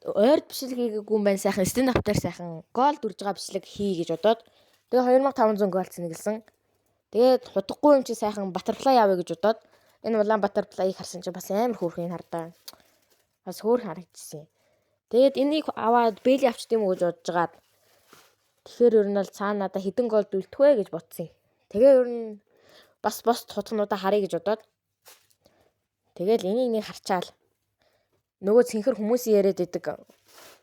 ойрд бичлэг хийгээгүй юм байна сайхан стенд ап дээр сайхан гол дүрж байгаа бичлэг хий гэж бодоод тэгээ 2500 гол цэнэглсэн. Тэгээд хутгагүй юм чи сайхан баттерфлай явъя гэж бодоод энэ Улаанбаатар плайыг харсан чи бас амар хөөрхөн хардаа. Бас хөөрхөн харагдчихсэн. Тэгээд энийг аваад бэйли авчт юм уу гэж бодож гаад тэгэхээр ер нь бол цаана надаа хідэн гол дүлтэх вэ гэж бодсон. Тэгээ ер нь бас хутгнуудаа харъя гэж бодоод тэгэл энийг харчаал нөгөө цэнхэр хүмүүсийн яриад идэг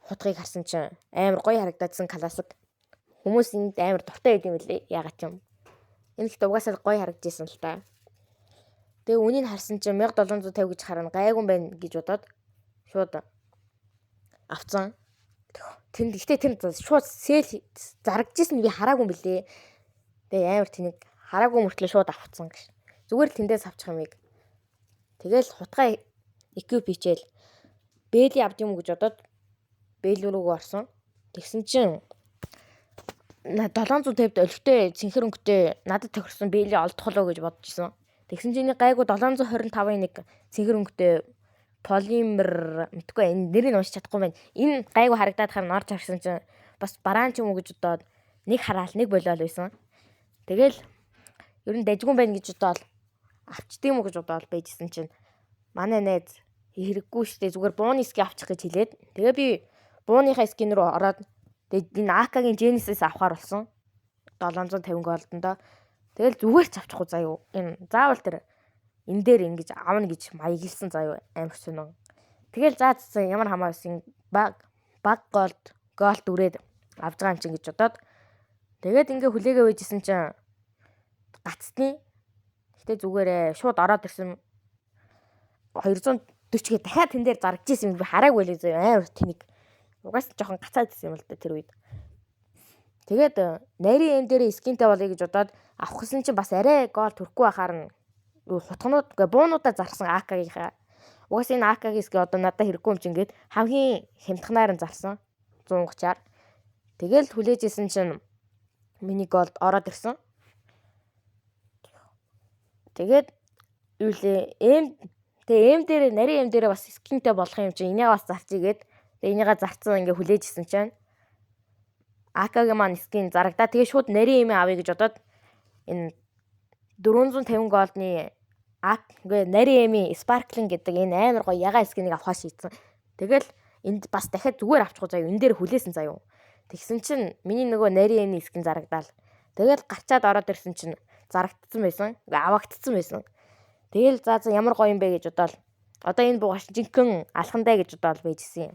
хутгийг харсан чинь амар гоё харагдаадсан классик. Хүмүүс энд амар дуртай байд юм лээ. Ягаад ч юм. Энэ ихтэй угаасаа гоё харагдажсэн л та. Тэгээ үнийг харсан чинь 1750 гэж харна гайгүй байна гэж бодоод шууд авцсан. Гэхдээ тэр шууд сэл зарагдажсэн би хараагүй юм билээ. Тэгээ амар тэнэг хараагүй мөртлөө шууд авцсан гэж. Зүгээр л тэндээс авчих юмыг. Тэгэл хутгаа эквип хийчихэл бэйли авд юм гэж бодоод бэйли рүүгээ орсон. Тэгсэн чинь 750-д олигтой цэнхэр өнгөтэй надад тохирсон бэйли олдох лоо гэж бодчихсон. Тэгсэн чинь гайгүй 725-ын нэг цэнхэр өнгөтэй полимер мэдгүй энэ нэрийг уншиж чадахгүй байна. Энэ гайгүй харагдаад харна орж харсан чинь бас бараан ч юм уу гэж бодоод нэг хараал нэг болоод байсан. Тэгэл ер нь дажгүй байна гэж бодоод авчдээ юм уу гэж бодоод байжсэн чинь манай найз хэрэггүй штэ зүгээр бууны скин авчих гэж хэлээд тэгээ би бууныхаа скин рүү ороод тэгээ энэ АК-гийн Genesis авахар болсон 750 голдондоо тэгэл зүгээр ч авчихгүй заяа энэ заавал тэр энэ дээр ингэж авна гэж маяглсан заяа амар сонин тэгэл заацсан ямар хамаасын баг голд үрээд авч байгаа юм чинь гэж бодоод тэгээд ингээ хүлээгээ байжсэн чинь гацтны гэтээ зүгээрээ шууд ороод ирсэн 240 гээ дахиад тэн дээр зарагдчихсэн юм би хараагүй байлээ заяа амар тэнэг угаас жоохон гацаад ирсэн юм л да тэр үед тэгээд нарийн эм дээр скинтэй болъё гэж бодоод авах гэсэн чинь бас арай гол төрөхгүй байхаар нь хутгнууд гэ буунуудаа зарсан АК-гийнхаа угаас энэ АК-гийн скин одоо надад хэрэггүй юм чинь гээд хамгийн хямдханаар нь зарсан 130-аар тэгэл хүлээж исэн чинь миний голд ороод ирсэн тэгээд юу лээ тэгээ эм дээр нарийн эм дээр бас скинтэй болох юм чинь энийг бас зарчий гээд тэгээ энийгээ зарцсан ингээ хүлээж исэн чинь АК-гийн маань скин зарагдаа тэгээ шууд нарийн эм авъя гэж бодоод энэ 450 голдны АК нарийн эм Sparkling гэдэг энэ амар гоё ягаан скинийг авах шийдсэн. Тэгэл энд бас дахиад зүгээр авчихгүй заяа энэ дээр хүлээсэн заяа. Тэгсэн чинь миний нөгөө нарийн эм скин зарагдаал. Тэгэл гарчаад ороод ирсэн чинь зарагдсан байсан. Авагдсан байсан. Тэгэл заа ямар гоё юм бэ гэж бодоод одоо энэ бугаш жинхэнэ алхандаа гэж бодоод байжсэн юм.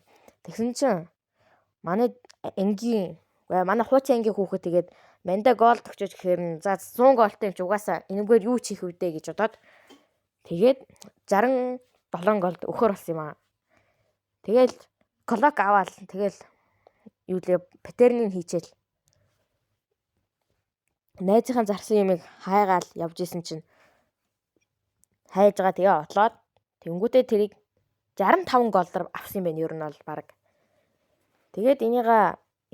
Тэгсэн чинь манай хуучин ангийн хүүхэд тэгээд манда гол төгчөж гэхээр за 100 голтой юм чи угаасаа энэгээр юу чих вдэ гэж бодоод тэгээд 67 голд өхөр болсон юм аа. Тэгэл клок аваал тэгэл юу лээ патерныг хийчихэл найзынхаа зарсан юмыг хайгаал явж исэн чинь хайж байгаа тэгээ отлоод тэнгүүтээ тэрийг 65 голдор авсан юм байна ер нь бол баг. Тэгээд энийгээ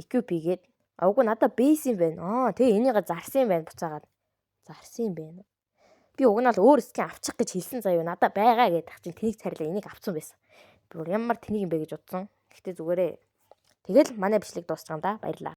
эквип хийгээд авгүй надаа бейс юм байна. Тэгээ энийгээ зарсан юм байна буцаагаад. Зарсан юм байна. Би уг нь бол өөр скин авчих гэж хэлсэн заяа надаа байгаа гэдэг чинь тэнийг царилаа энийг авцсан байсан. Би ямар тэнийг юм бэ гэж бодсон. Гэхдээ зүгээрээ тэгэл манай бичлэг дуусах юм да. Баярлалаа.